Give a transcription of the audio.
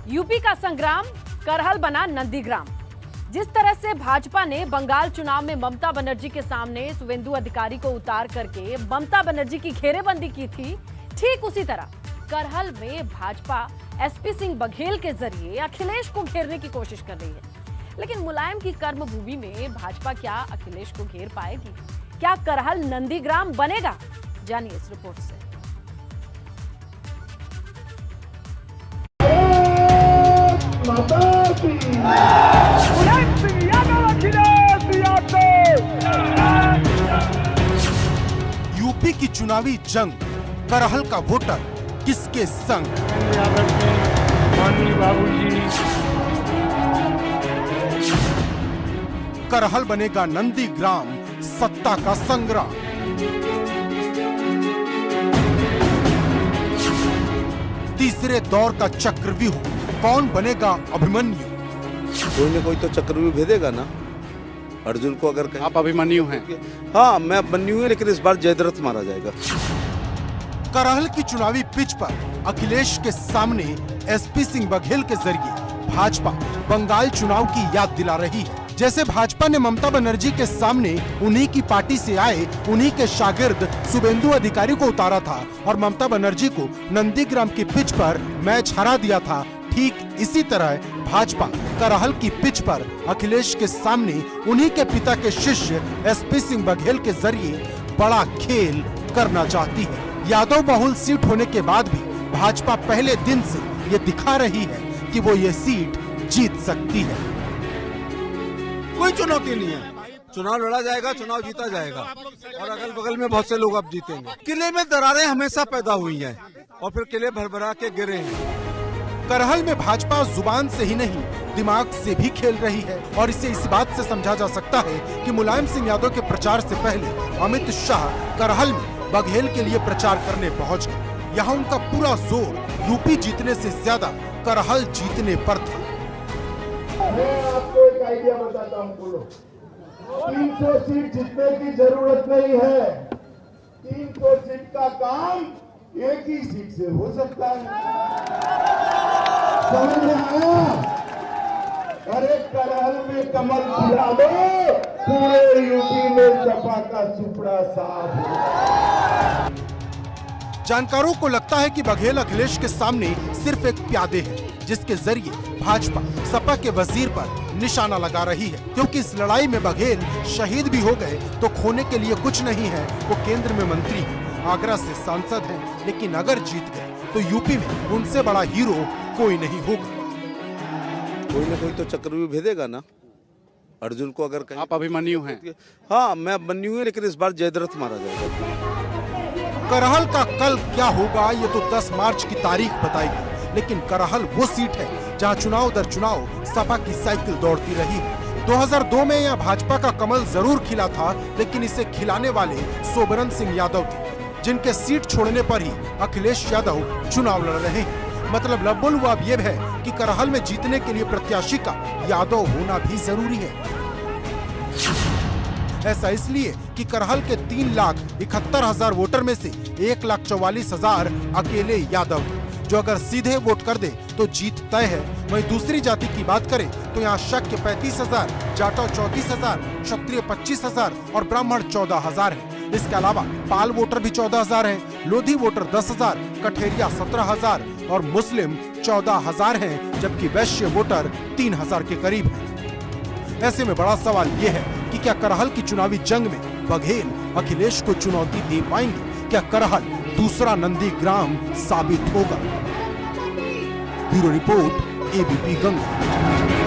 UP का संग्राम करहल बना नंदीग्राम। जिस तरह से भाजपा ने बंगाल चुनाव में ममता बनर्जी के सामने शुवेंदु अधिकारी को उतार करके ममता बनर्जी की घेरेबंदी की थी, ठीक उसी तरह करहल में भाजपा एसपी सिंह बघेल के जरिए अखिलेश को घेरने की कोशिश कर रही है। लेकिन मुलायम की कर्मभूमि में भाजपा क्या अखिलेश को घेर पाएगी? क्या करहल नंदीग्राम बनेगा? जानिए इस रिपोर्ट से। यूपी की चुनावी जंग, करहल का वोटर किसके संग? करहल बनेगा नंदीग्राम, सत्ता का संग्राम। तीसरे दौर का चक्रव्यूह, कौन बनेगा अभिमन्यु? कोई न कोई तो चक्रव्यूह भेदेगा ना अर्जुन को। अगर आप अभिमन्यु हैं? हाँ, मैं अभिमन्यु हूं, लेकिन इस बार जयद्रथ मारा जाएगा। करहल की चुनावी पिच पर अखिलेश के सामने एसपी सिंह बघेल के जरिए भाजपा बंगाल चुनाव की याद दिला रही है। जैसे भाजपा ने ममता बनर्जी के सामने उन्हीं की पार्टी से आए उन्हीं के शागिर्द शुवेंदु अधिकारी को उतारा था और ममता बनर्जी को नंदीग्राम की पिच पर मैच हरा दिया था, ठीक इसी तरह भाजपा करहल की पिच पर अखिलेश के सामने उन्हीं के पिता के शिष्य एसपी सिंह बघेल के जरिए बड़ा खेल करना चाहती है। यादव बहुल सीट होने के बाद भी भाजपा पहले दिन से ये दिखा रही है कि वो ये सीट जीत सकती है। कोई चुनौती नहीं है, चुनाव लड़ा जाएगा, चुनाव जीता जाएगा और अगल बगल में बहुत से लोग अब जीतेंगे। किले में दरारें हमेशा पैदा हुई हैं और फिर किले भरभरा के गिरे हैं। करहल में भाजपा जुबान से ही नहीं दिमाग से भी खेल रही है और इसे इस बात से समझा जा सकता है कि मुलायम सिंह यादव के प्रचार से पहले अमित शाह करहल में बघेल के लिए प्रचार करने पहुंच गए। यहाँ उनका पूरा जोर यूपी जीतने से ज्यादा करहल जीतने पर था। मैं आपको एक आइडिया बताता हूँ, बोलो 300 सीट जीतने की जरूरत नहीं है। 300 सीट का काम एक ही सीट से हो सकता है। समझ में आया? अरे करहल में कमल खिला दो, पूरे यूपी में सपा का सुपड़ा साफ हो। जानकारों को लगता है कि बघेल अखिलेश के सामने सिर्फ एक प्यादे है जिसके जरिए भाजपा सपा के वजीर पर निशाना लगा रही है, क्योंकि इस लड़ाई में बघेल शहीद भी हो गए तो खोने के लिए कुछ नहीं है। वो केंद्र में मंत्री है, आगरा से सांसद हैं, लेकिन अगर जीत गए तो यूपी में उनसे बड़ा हीरो कोई नहीं होगा। कोई न कोई तो चक्रव्यूह भेदेगा ना अर्जुन को। अगर आप अभिमन्यु हैं? हाँ, मैं अभिमन्यु हूं, लेकिन इस बार जयद्रथ मारा जाएगा। करहल का कल क्या होगा ये तो 10 मार्च की तारीख बताएगी, लेकिन करहल वो सीट है जहां चुनाव दर चुनाव सपा की साइकिल दौड़ती रही है। 2002 में यह भाजपा का कमल जरूर खिला था, लेकिन इसे खिलाने वाले सोबरन सिंह यादव थे, जिनके सीट छोड़ने पर ही अखिलेश यादव चुनाव लड़ रहे हैं। मतलब लब्बुल हुआ अब ये है कि करहल में जीतने के लिए प्रत्याशी का यादव होना भी जरूरी है। ऐसा इसलिए कि करहल के 3,71,000 वोटर में से 1,44,000 अकेले यादव, जो अगर सीधे वोट कर दे तो जीत तय है। वहीं दूसरी जाति की बात करें तो यहाँ शक्य 35,000, जाटव 34,000, क्षत्रिय 25,000 और ब्राह्मण 14,000 है। इसके अलावा पाल वोटर भी 14,000 है, लोधी वोटर 10,000, कठेरिया 17,000 और मुस्लिम 14,000 हैं, जबकि वैश्य वोटर 3,000 के करीब है। ऐसे में बड़ा सवाल ये है कि क्या करहल की चुनावी जंग में बघेल अखिलेश को चुनौती दे पाएंगे? क्या करहल दूसरा नंदीग्राम साबित होगा? Bureau report, ABP Ganga.